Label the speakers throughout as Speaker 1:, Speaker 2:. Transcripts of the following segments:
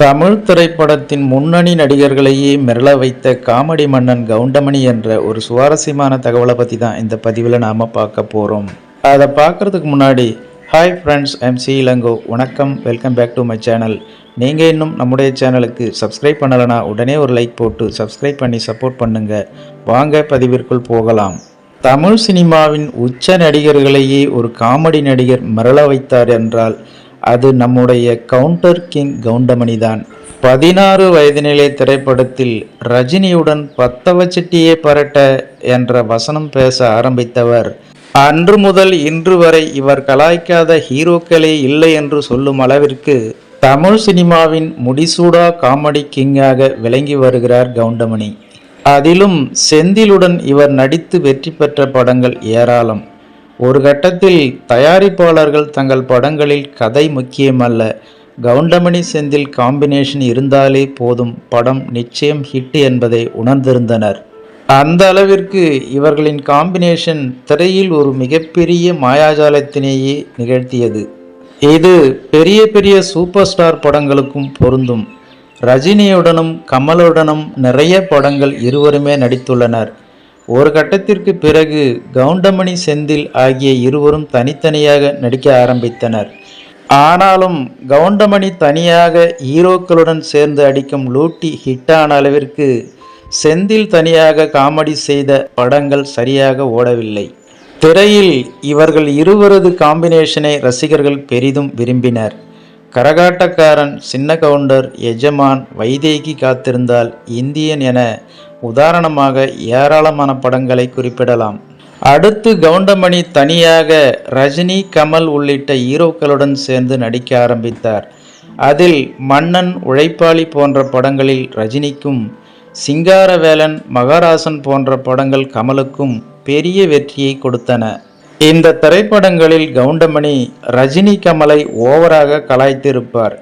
Speaker 1: தமிழ் திரைப்படத்தின் முன்னணி நடிகர்களையே மிரள வைத்த காமெடி மன்னன் கவுண்டமணி என்ற ஒரு சுவாரஸ்யமான தகவலை பற்றி தான் இந்த பதிவில் நாம் பார்க்க போகிறோம். அதை பார்க்குறதுக்கு முன்னாடி ஹாய் ஃப்ரெண்ட்ஸ், சி இளங்கோ. வணக்கம், welcome back to my channel. நீங்கள் இன்னும் நம்முடைய சேனலுக்கு சப்ஸ்கிரைப் பண்ணலைன்னா உடனே ஒரு லைக் போட்டு சப்ஸ்கிரைப் பண்ணி சப்போர்ட் பண்ணுங்கள். வாங்க பதிவிற்குள் போகலாம். தமிழ் சினிமாவின் உச்ச நடிகர்களையே ஒரு காமெடி நடிகர் மிரள வைத்தார் என்றால் அது நம்முடைய கவுண்டர் கிங் கவுண்டமணி தான். 16 வயதினிலே திரைப்படத்தில் ரஜினியுடன் பத்தவச்சிட்டியே பரட்ட என்ற வசனம் பேச ஆரம்பித்தவர். அன்று முதல் இன்று வரை இவர் கலாய்க்காத ஹீரோக்களே இல்லை என்று சொல்லும் அளவிற்கு தமிழ் சினிமாவின் முடிசூடா காமெடி கிங்காக விளங்கி வருகிறார் கவுண்டமணி. அதிலும் செந்திலுடன் இவர் நடித்து வெற்றி பெற்ற படங்கள் ஏராளம். ஒரு கட்டத்தில் தயாரிப்பாளர்கள் தங்கள் படங்களில் கதை முக்கியமல்ல, கவுண்டமணி செந்தில் காம்பினேஷன் இருந்தாலே போதும், படம் நிச்சயம் ஹிட் என்பதை உணர்ந்திருந்தனர். அந்த அளவிற்கு இவர்களின் காம்பினேஷன் திரையில் ஒரு மிகப்பெரிய மாயாஜாலத்தினையே நிகழ்த்தியது. இது பெரிய பெரிய சூப்பர் ஸ்டார் படங்களுக்கும் பொருந்தும். ரஜினியுடனும் கமலுடனும் நிறைய படங்கள் இருவருமே நடித்துள்ளனர். ஒரு கட்டத்திற்கு பிறகு கவுண்டமணி செந்தில் ஆகிய இருவரும் தனித்தனியாக நடிக்க ஆரம்பித்தனர். ஆனாலும் கவுண்டமணி தனியாக ஹீரோக்களுடன் சேர்ந்து அடிக்கும் லூட்டி ஹிட்டான அளவிற்கு செந்தில் தனியாக காமெடி செய்த படங்கள் சரியாக ஓடவில்லை. திரையில் இவர்கள் இருவரது காம்பினேஷனை ரசிகர்கள் பெரிதும் விரும்பினர். கரகாட்டக்காரன், சின்ன கவுண்டர், எஜமான், வைதேகி காத்திருந்தால், இந்தியன் என உதாரணமாக ஏராளமான படங்களை குறிப்பிடலாம். அடுத்து கவுண்டமணி தனியாக ரஜினி, கமல் உள்ளிட்ட ஹீரோக்களுடன் சேர்ந்து நடிக்க ஆரம்பித்தார். அதில் மன்னன், உழைப்பாளி போன்ற படங்களில் ரஜினிக்கும், சிங்காரவேலன், மகாராசன் போன்ற படங்கள் கமலுக்கும் பெரிய வெற்றியை கொடுத்தன. இந்த திரைப்படங்களில் கவுண்டமணி ரஜினி, கமலை ஓவராக கலாய்த்திருப்பார்.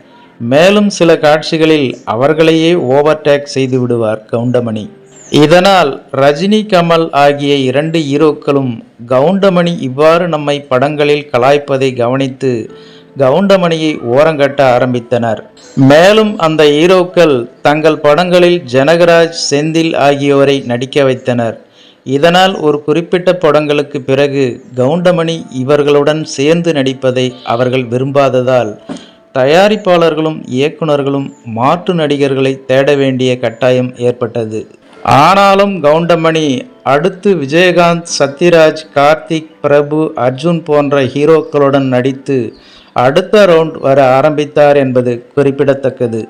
Speaker 1: மேலும் சில காட்சிகளில் அவர்களையே ஓவர்டேக் செய்து விடுவார் கவுண்டமணி. இதனால் ரஜினி, கமல் ஆகிய 2 ஹீரோக்களும் கவுண்டமணி இவ்வாறு நம்மை படங்களில் கலாய்ப்பதை கவனித்து கவுண்டமணியை ஓரங்கட்ட ஆரம்பித்தனர். மேலும் அந்த ஹீரோக்கள் தங்கள் படங்களில் ஜனகராஜ், செந்தில் ஆகியோரை நடிக்க வைத்தனர். இதனால் ஒரு குறிப்பிட்ட படங்களுக்கு பிறகு கவுண்டமணி இவர்களுடன் சேர்ந்து நடிப்பதை அவர்கள் விரும்பாததால் தயாரிப்பாளர்களும் இயக்குநர்களும் மாற்று நடிகர்களை தேட வேண்டிய கட்டாயம் ஏற்பட்டது. ஆனாலும் கவுண்டமணி அடுத்து விஜயகாந்த், சத்யராஜ், கார்த்திக், பிரபு, அர்ஜுன் போன்ற ஹீரோக்களுடன் நடித்து அடுத்த ரவுண்ட் வர ஆரம்பித்தார் என்பது குறிப்பிடத்தக்கது.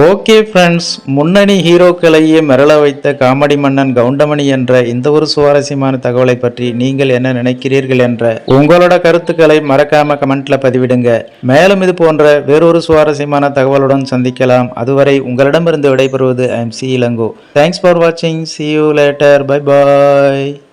Speaker 1: ஓகே ஃப்ரெண்ட்ஸ், முன்னணி ஹீரோக்களையே மிரள வைத்த காமெடி மன்னன் கவுண்டமணி என்ற இந்த ஒரு சுவாரஸ்யமான தகவலை பற்றி நீங்கள் என்ன நினைக்கிறீர்கள் என்ற உங்களோட கருத்துக்களை மறக்காம கமெண்ட்ல பதிவிடுங்க. மேலும் இது போன்ற வேறொரு சுவாரஸ்யமான தகவலுடன் சந்திக்கலாம். அதுவரை உங்களிடமிருந்து விடைபெறுவது சி இளங்கோ. தேங்க்ஸ் ஃபார் வாட்சிங். See you later. Bye bye.